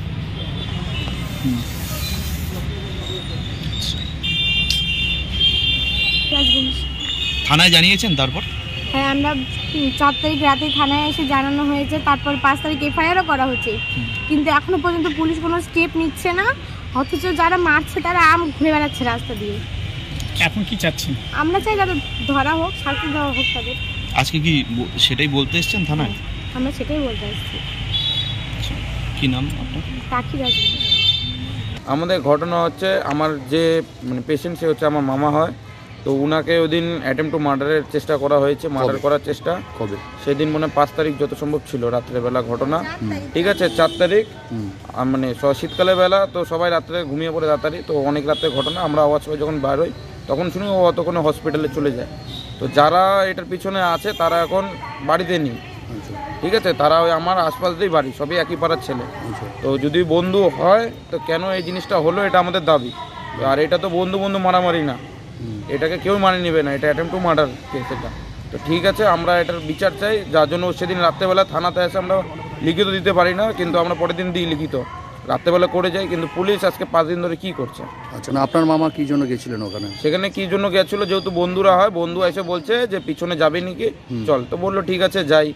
থানায় জানিয়েছেন? তারপর হ্যাঁ, আমরা 4 তারিখ রাতে থানায় এসে জানানো হয়েছে। তারপর 5 তারিখ এফআইআরও করা হচ্ছে, কিন্তু এখনো পর্যন্ত পুলিশ কোনো স্টেপ নিচ্ছে না। অথচ যারা মারছে তারা ঘুরে বেড়াচ্ছে রাস্তা দিয়ে। এখন কি চাচ্ছেন? আমরা চাই যাতে ধরা হোক, শাস্তি দেওয়া হোক তাদের। আজকে কি সেটাই বলতে এসেছেন থানায়? আমরা সেটাই বলতে এসেছি। কি নাম আপনার? রাখি রাজি। আমাদের ঘটনা হচ্ছে, আমার যে মানে পেশেন্ট সে হচ্ছে আমার মামা হয়। তো উনাকে ওই দিন অ্যাটেম্প টু মার্ডারের চেষ্টা করা হয়েছে, মার্ডার করার চেষ্টা। কবে? সেদিন মনে 5 তারিখ যত সম্ভব ছিল, রাত্রেবেলা ঘটনা। ঠিক আছে, 4 তারিখ মানে শীতকালের বেলা, তো সবাই রাত্রে ঘুমিয়ে পড়ে তাড়াতাড়ি। তো অনেক রাত্রে ঘটনা, আমরা আওয়াজ পাই যখন বার হই তখন শুনি ও অতক্ষণে হসপিটালে চলে যায়। তো যারা এটার পিছনে আছে তারা এখন বাড়িতে নেই। ঠিক আছে, তারা ওই আমার আশপাশেই বাড়ি, সবই একই পাড়ার ছেলে। তো যদি বন্ধু হয় তো কেন এই জিনিসটা হলো, এটা আমাদের দাবি। আর এটা তো বন্ধু মারামারি না, এটাকে কেউ মানে নেবে না, এটা অ্যাটেম্প টু মার্ডার কেস এটা। তো ঠিক আছে, আমরা এটার বিচার চাই, যার জন্য সেদিন রাত্রেবেলা থানাতে এসে আমরা লিখিত দিতে পারি না, কিন্তু আমরা পরের দিন দিই লিখিত, রাত্রেবেলা করে যাই। কিন্তু পুলিশ আজকে 5 দিন ধরে কি করছে? আচ্ছা, না আপনার মামা কি জন্য গেছিলেন ওখানে? সেখানে কি জন্য গেছিল, যেহেতু বন্ধুরা হয়, বন্ধু এসে বলছে যে পিছনে যাবে নাকি, চল। তো বললো ঠিক আছে যাই।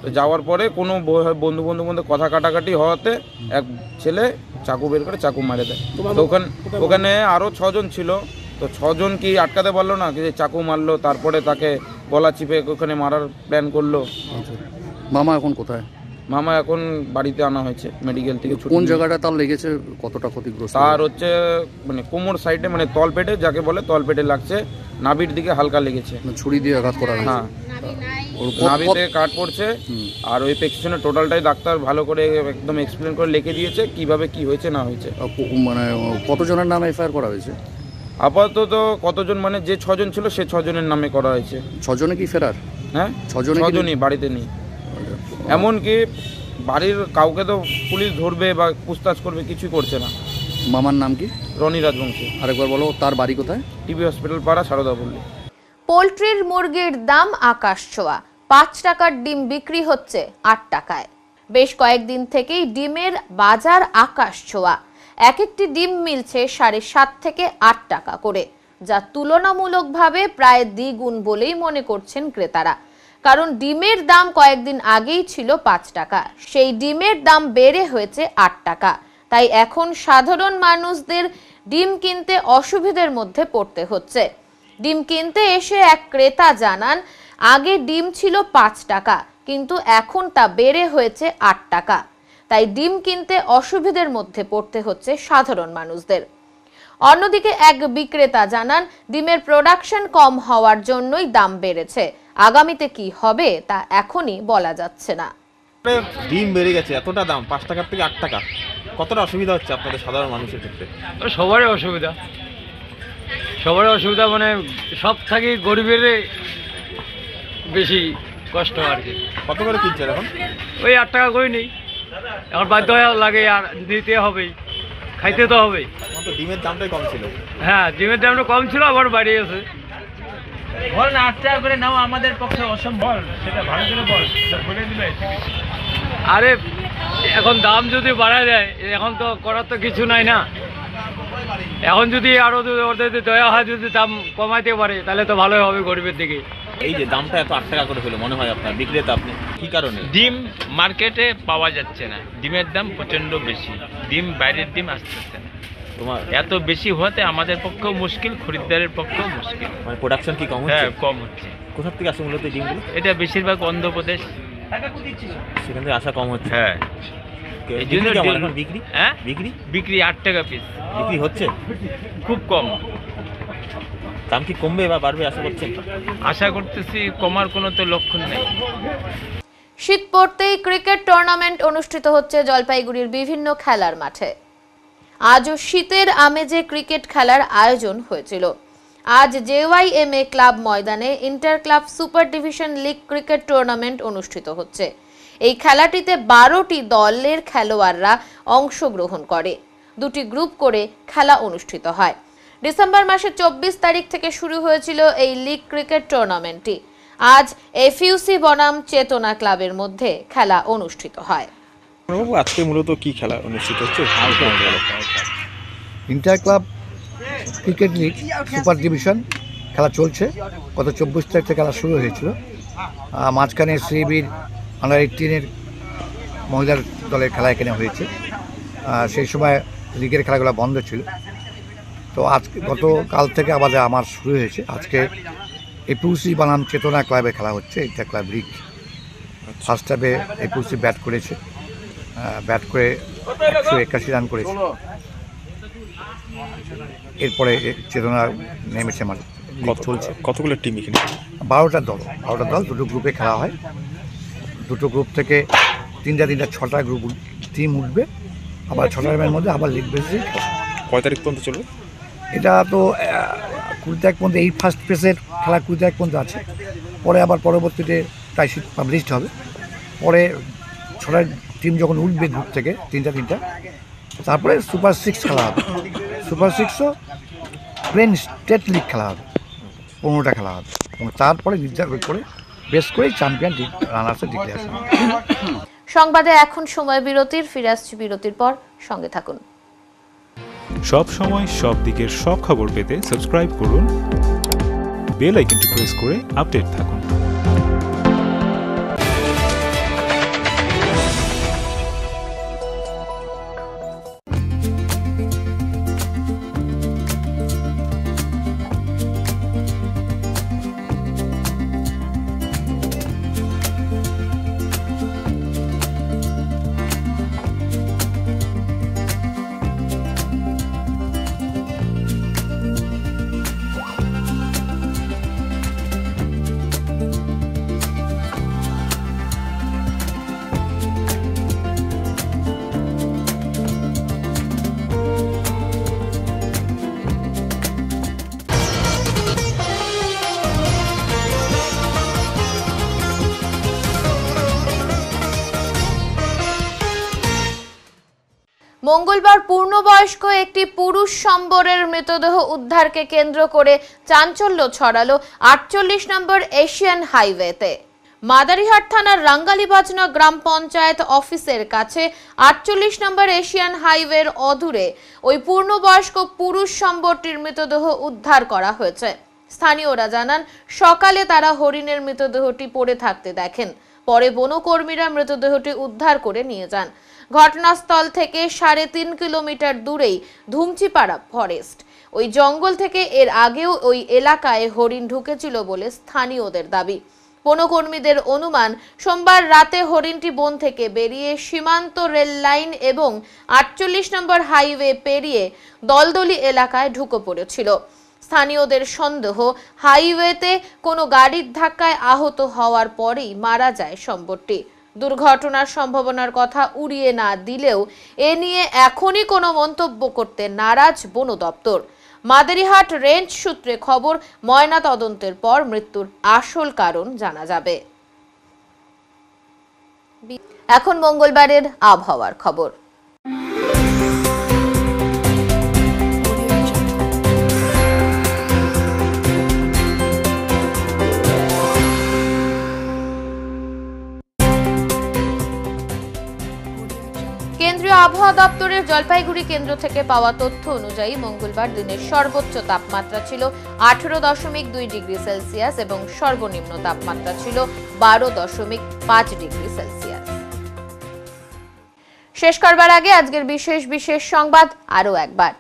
তো যাওয়ার পরে কোনো বন্ধু মধ্যে কথা কাটাকাটি হওয়াতে এক ছেলে চাকু বের করে চাকু মারে দেয়। তো ওখানে আরও 6 জন ছিল। তো 6 জন কি আটকাতে পারলো না, যে চাকু মারলো, তারপরে তাকে গলা চিপে ওখানে মারার প্ল্যান করলো। মামা এখন কোথায়? মামা এখন বাড়িতে আনা হয়েছে মেডিকেল থেকে। কোন জায়গাটা তার লেগেছে, কতটা ক্ষতিগ্রস্ত? তার হচ্ছে মানে কোমর সাইডে, মানে তলপেটে, যাকে বলে তলপেটে লাগছে, নাভির দিকে হালকা লেগেছে। ছুরি দিয়ে আঘাত করা হয়েছে? হ্যাঁ, নাভিতে কাট পড়ছে। আর ওই পেছনে টোটালটাই ডাক্তার ভালো করে একদম এক্সপ্লেন করে লিখে দিয়েছে কিভাবে কি হয়েছে না হয়েছে। মানে কতজনের নামে এফআইআর করা হয়েছে? আপাতত কতজন মানে যে 6 জন ছিল সে 6 জনের নামে করা হয়েছে। 6 জনে কি ফেরার? হ্যাঁ 6 জনই বাড়িতে নেই। এমনকি বাড়ির কাউকে তো পুলিশ ধরবে বা পুছতাছ করবে, কিছুই করছে না। মামার নাম কি? রনি রাজবংশী। আরেকবার বলো, তার বাড়ি কোথায়? টিবি হসপিটাল পাড়া, সারদাপল্লী। পোলট্রির মুরগির দাম আকাশ ছোঁয়া, 5 টাকার ডিম বিক্রি হচ্ছে 8 টাকায়। বেশ কয়েকদিন থেকেই ডিমের বাজার আকাশ ছোঁয়া। এক একটি ডিম মিলছে 7.5 থেকে 8 টাকা করে, যা তুলনামূলকভাবে প্রায় দ্বিগুণ বলেই মনে করছেন ক্রেতারা। কারণ ডিমের দাম কয়েকদিন আগেই ছিল 5 টাকা, সেই ডিমের দাম বেড়ে হয়েছে 8 টাকা। তাই এখন সাধারণ মানুষদের ডিম কিনতে অসুবিধার মধ্যে পড়তে হচ্ছে। ডিম কিনতে এসে এক ক্রেতা জানান, আগে ডিম ছিল 5 টাকা, কিন্তু এখন তা বেড়ে হয়েছে 8 টাকা। তাই ডিম কিনতে অসুবিধার মধ্যে পড়তে হচ্ছে সাধারণ মানুষদের। অন্যদিকে এক বিক্রেতা জানান, ডিমের প্রোডাকশন কম হওয়ার জন্যই দাম বেড়েছে। আগামীতে কি হবে তা এখনই বলা যাচ্ছে না। ডিম বেড়ে গেছে, এতটা দাম 5 টাকার থেকে 8 টাকা, কতটা অসুবিধা হচ্ছে আপনাদের সাধারণ মানুষের ক্ষেত্রে? সবারই অসুবিধা, মানে সব থেকে গরিবের বেশি কষ্ট আর কি। কত করে কিনছেন এখন? ওই 8 টাকা করে নেই, এখন বাধ্য হয়ে লাগে, আর নিতে হবে, খাইতে তো হবে। ডিমের দামটাই কম ছিল। হ্যাঁ, ডিমের দামটা কম ছিল, আবার বাড়িয়ে গেছে। বল না, 8 টাকা করে নাও, আমাদের পক্ষে অসম্ভব, সেটা ভালো করে বল, বলে দিবে। আরে এখন দাম যদি বাড়া যায়, এখন তো করার তো কিছু নাই না। এখন যদি আরো ওদের দয়া হয়, যদি দাম কমাইতে পারে, তাহলে তো ভালোই হবে গরিবের দিকে। এই যে দামটা এত 8 টাকা করে হলো, মনে হয় আপনার বিক্রেতা, আপনি কি কারণে? ডিম মার্কেটে পাওয়া যাচ্ছে না, ডিমের দাম প্রচন্ড বেশি, ডিম বাইরের ডিম আসতেছে না। তোমার এত বেশি হওয়াতে আমাদের পক্ষেও মুশকিল, খরিদ্দারের পক্ষেও মুশকিল। মানে প্রোডাকশন কি কম হচ্ছে? হ্যাঁ, কম হচ্ছে। কোথা থেকে আসে মূলত ডিমগুলো? এটা বেশিরভাগ অন্ধ্রপ্রদেশ, সেখান থেকে আসা কম হচ্ছে। হ্যাঁ, এই জন্য বিক্রি, হ্যাঁ বিক্রি 8 টাকা পিস বিক্রি হচ্ছে, খুব কম। দাম কি কমবে বা বাড়বে আশা করছেন? আশা করতেছি, কমার কোনো তো লক্ষণ নেই। শীত পড়তেই ক্রিকেট টুর্নামেন্ট অনুষ্ঠিত হচ্ছে জলপাইগুড়ির বিভিন্ন খেলার মাঠে। আজও শীতের আমেজে ক্রিকেট খেলার আয়োজন হয়েছিল। আজ JYMA ক্লাব ময়দানে inter club super division league cricket tournament অনুষ্ঠিত হচ্ছে। এই খেলাটিতে 12টি দলের খেলোয়াড়রা অংশগ্রহণ করে। 2টি গ্রুপ করে খেলা অনুষ্ঠিত হয়। ডিসেম্বর মাসের 24 তারিখ থেকে শুরু হয়েছিল এই লিগ ক্রিকেট টুর্নামেন্টটি। আজ FUC বনাম চেতনা ক্লাবের মধ্যে খেলা অনুষ্ঠিত হয়। আজকে মূলত কি খেলা অনুষ্ঠিত হচ্ছে? Inter club cricket league super division খেলা চলছে। গত 24 তারিখ থেকে খেলা শুরু হয়েছিল। মাঝখানে CBর আন্ডার 18-এর মহিলার দলের খেলা এখানে হয়েছে। সেই সময় লিগের খেলাগুলো বন্ধ ছিল। তো আজকে গতকাল থেকে আবার আমার শুরু হয়েছে। আজকে FUC বনাম চেতনা ক্লাবে খেলা হচ্ছে। ইন্টার ক্লাব লিগ ফার্স্ট হাফে FUC ব্যাট করেছে, ব্যাট করে 181 রান করেছে। এরপরে চেতনা নেমেছে মাঠে, চলছে। কতগুলো টিম এখানে? 12টা দল, 2টো গ্রুপে খেলা হয়। 2টো গ্রুপ থেকে 6টা গ্রুপ টিম উঠবে, আবার 6টা টিমের মধ্যে আবার লিগ বেসে খেলা। কয় তারিখ পর্যন্ত চলবে এটা? তো 20 তারিখ পর্যন্ত এই ফার্স্ট ফেজের খেলা 20 তারিখ পর্যন্ত আছে। পরে আবার পরবর্তীতে তাই পাবলিশড হবে। পরে 6টা টিম যখন উঠবে গ্রুপ থেকে 3টা, তারপরে সুপার 6 খেলা হবে। সুপার 6ও প্লেন স্টেট লিগ খেলা হবে, 15টা খেলা হবে। এবং তারপরে নির্ধারণ করে বেশ করে চ্যাম্পিয়ন রানার্সে ডিক্লেয়ার হবে। সংবাদে এখন সময় বিরতির, ফিরে আসছি বিরতির পর, সঙ্গে থাকুন। সব সময় সব দিকের সব খবর পেতে সাবস্ক্রাইব করুন, বেল আইকনটি প্রেস করে আপডেট থাকুন। মঙ্গলবার পূর্ণবয়স্ক একটি পুরুষ সম্বরের মৃতদেহ উদ্ধারকে কেন্দ্র করে চাঞ্চল্য ছড়ালো 48 নম্বর এশিয়ান হাইওয়েতে। মাদারিহাট থানার রাঙ্গালিবাজনা গ্রাম পঞ্চায়েত অফিসের কাছে 48 নম্বর এশিয়ান হাইওয়ের অদূরে ওই পূর্ণবয়স্ক পুরুষ সম্বরটির মৃতদেহ উদ্ধার করা হয়েছে। স্থানীয়রা জানান, সকালে তারা হরিণের মৃতদেহটি পড়ে থাকতে দেখেন। পরে বনকর্মীরা মৃতদেহটি উদ্ধার করে নিয়ে যান। ঘটনাস্থল থেকে 3.5 কিলোমিটার দূরেই ধুমচিপাড়া ফরেস্ট। ওই জঙ্গল থেকে এর আগেও ওই এলাকায় হরিণ ঢুকেছিল বলে স্থানীয়দের দাবি। বনকর্মীদের অনুমান, সোমবার রাতে হরিণটি বন থেকে বেরিয়ে সীমান্ত রেল লাইন এবং 48 নম্বর হাইওয়ে পেরিয়ে দলদলি এলাকায় ঢুকে পড়েছিল। স্থানীয়দের সন্দেহ, হাইওয়েতে কোনো গাড়ির ধাক্কায় আহত হওয়ার পরেই মারা যায় সম্বরটি। দুর্ঘটনার সম্ভাবনার কথা উড়িয়ে না দিলেও এ নিয়ে এখনই কোনো মন্তব্য করতে নারাজ বন দপ্তর। মাদারিহাট রেঞ্জ সূত্রে খবর, ময়না তদন্তের পর মৃত্যুর আসল কারণ জানা যাবে। এখন মঙ্গলবারের আবহাওয়ার খবর। কেন্দ্রীয় আবহাওয়া দপ্তরের জলপাইগুড়ি কেন্দ্র থেকে পাওয়া তথ্য অনুযায়ী মঙ্গলবার দিনের সর্বোচ্চ তাপমাত্রা ছিল 18.2 ডিগ্রি সেলসিয়াস এবং সর্বনিম্ন তাপমাত্রা ছিল 12.5 ডিগ্রি সেলসিয়াস। শেষ করবার আগে আজকের বিশেষ সংবাদ আরো একবার।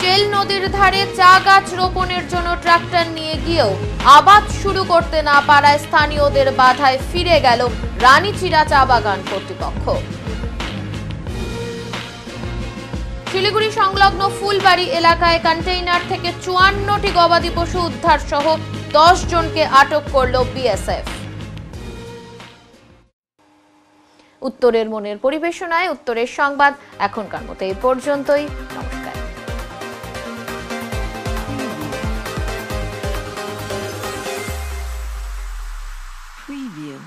চেল নদীর ধারে চা গাছ রোপণের জন্য ট্রাক্টর নিয়ে গিয়েও আবাদ শুরু করতে না পারায় স্থানীয়দের বাধায় ফিরে গেল রানীচিরা চা বাগান কর্তৃপক্ষ। শিলিগুড়ি সংলগ্ন ফুলবাড়ি এলাকায় কন্টেইনার থেকে 54টি গবাদি পশু উদ্ধার সহ 10 জনকে আটক করল বিএসএফ। উত্তরের মনের পরিবেশনায় উত্তরের সংবাদ এখনকার মতো এই পর্যন্তই। নমস্কার। Preview.